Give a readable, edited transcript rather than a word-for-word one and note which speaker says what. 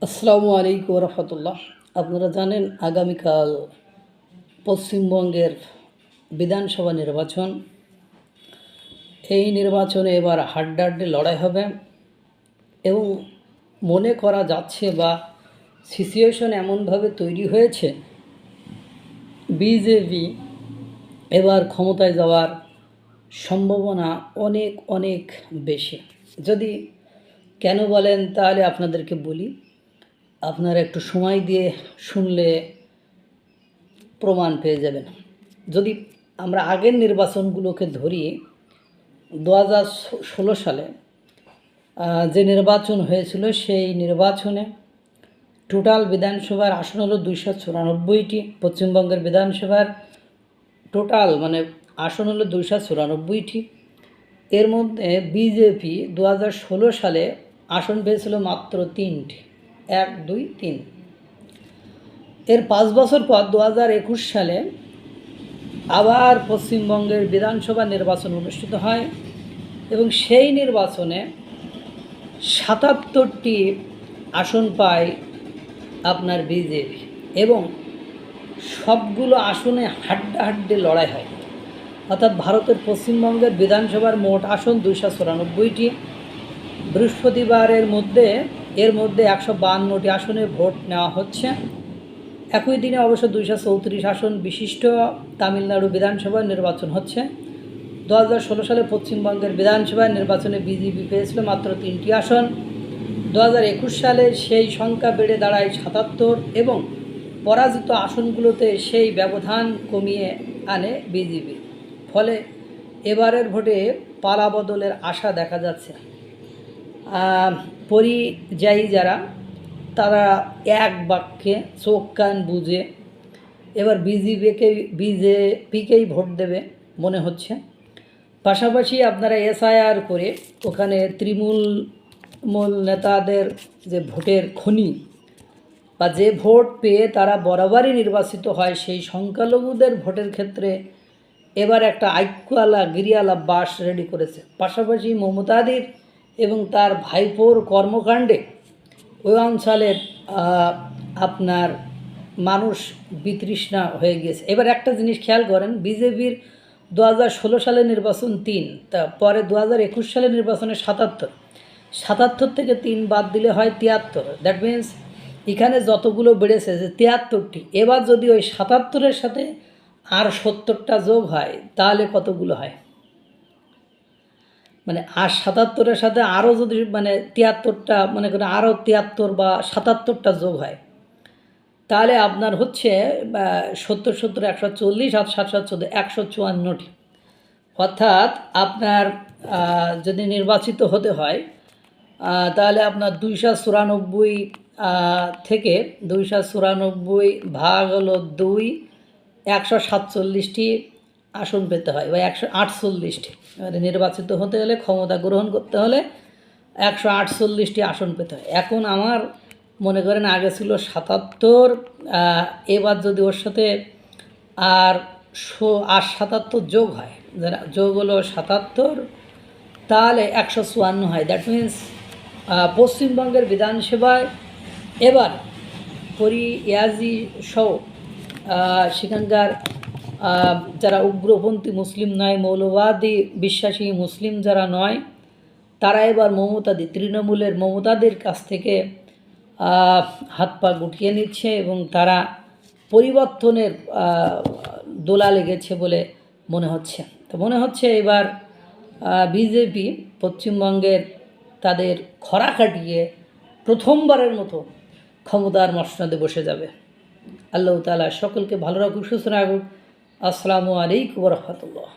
Speaker 1: আসসালামু আলাইকুম রহমতুল্লাহ। আপনারা জানেন আগামীকাল পশ্চিমবঙ্গের বিধানসভা নির্বাচন। এই নির্বাচনে এবার হাড্ডাহাড্ডি লড়াই হবে এবং মনে করা যাচ্ছে বা সিচুয়েশন এমনভাবে তৈরি হয়েছে বিজেপি এবার ক্ষমতায় যাওয়ার সম্ভাবনা অনেক অনেক বেশি। যদি কেন বলেন তাহলে আপনাদেরকে বলি, আপনারা একটু সময় দিয়ে শুনলে প্রমাণ পেয়ে যাবেন। যদি আমরা আগের নির্বাচনগুলোকে ধরি, 2016 সালে যে নির্বাচন হয়েছিল সেই নির্বাচনে টোটাল বিধানসভার আসন হলো 294টি। পশ্চিমবঙ্গের বিধানসভার টোটাল আসন হলো 294টি। এর মধ্যে বিজেপি 2016 সালে আসন পেয়েছিল মাত্র 3টি, 1, 2, 3। এর 5 বছর পর 2021 সালে আবার পশ্চিমবঙ্গের বিধানসভা নির্বাচন অনুষ্ঠিত হয় এবং সেই নির্বাচনে 77টি আসন পায় আপনার বিজেপি এবং সবগুলো আসনে হাড্ডাহাড্ডি লড়াই হয়। অর্থাৎ ভারতের পশ্চিমবঙ্গের বিধানসভার মোট আসন 294টি। বৃহস্পতিবারের মধ্যে এর মধ্যে 152টি আসনে ভোট নেওয়া হচ্ছে। একই দিনে অবশ্য 234 আসন বিশিষ্ট তামিলনাড়ু বিধানসভার নির্বাচন হচ্ছে। 2016 সালে পশ্চিমবঙ্গের বিধানসভা নির্বাচনে বিজেপি পেয়েছিল মাত্র 3টি আসন। 2021 সালে সেই সংখ্যা বেড়ে দাঁড়ায় 77 এবং পরাজিত আসনগুলোতে সেই ব্যবধান কমিয়ে আনে বিজেপি। ফলে এবারের ভোটে পালাবদলের আশা দেখা যাচ্ছে। পরিযায়ী যারা তারা এক বাক্যে চোখ কান বুঝে এবার বিজেপিকেই ভোট দেবে মনে হচ্ছে। পাশাপাশি আপনারা এসআইআর করে ওখানে তৃণমূল নেতাদের যে ভোটের খনি বা যে ভোট পেয়ে তারা বরাবরই নির্বাচিত হয়, সেই সংখ্যালঘুদের ভোটের ক্ষেত্রে এবার একটা আইক্যওয়ালা গিরিয়ালা বাস রেডি করেছে। পাশাপাশি মমতাদির এবং তার ভাইপোর কর্মকাণ্ডে ওই অঞ্চলের আপনার মানুষ বিতৃষ্ণা হয়ে গিয়েছে। এবার একটা জিনিস খেয়াল করেন, বিজেপির 2016 সালের নির্বাচন 3, তা পরে 2021 সালের নির্বাচনে 77 থেকে 3 বাদ দিলে হয় 73। দ্যাট মিন্স এখানে যতগুলো বেড়েছে যে 73টি, এবার যদি ওই 77-এর সাথে আর 70টা যোগ হয় তাহলে কতগুলো হয়? আর 77-এর সাথে আরও যদি 73টা মনে করেন আরও 73 বা 77টা যোগ হয় তাহলে আপনার হচ্ছে 70 70 140 আর 7 7 14 154টি। অর্থাৎ আপনার যদি নির্বাচিত হতে হয় তাহলে আপনার 294 থেকে 294 ভাগ হলো 2, 147টি আসন পেতে হয় বা 148টি। এবারে নির্বাচিত হতে হলে, ক্ষমতা গ্রহণ করতে হলে 148টি আসন পেতে হয়। এখন আমার মনে করেন আগে ছিল 77, এবার যদি ওর সাথে আর 77 যোগ হয়, যোগ হলো 77, তাহলে 154 হয়। দ্যাট মিন্স পশ্চিমবঙ্গের বিধানসভায় এবার পরিযায়ী সহ সেখানকার যারা উগ্রপন্থী মুসলিম নয়, মৌলবাদী বিশ্বাসী মুসলিম যারা নয়, তারা এবার তৃণমূলের মমতাদের কাছ থেকে হাত পা গুটিয়ে নিচ্ছে এবং তারা পরিবর্তনের দোলা লেগেছে বলে মনে হচ্ছে। তো মনে হচ্ছে এবার বিজেপি পশ্চিমবঙ্গের তাদের খরা কাটিয়ে প্রথমবারের মতো ক্ষমতার মসনদে বসে যাবে। আল্লাহ তাআলা সকলকে ভালো রাখুক, সুস্থ রাখুক। আসসালামু আলাইকুম রহমতুল্লাহ।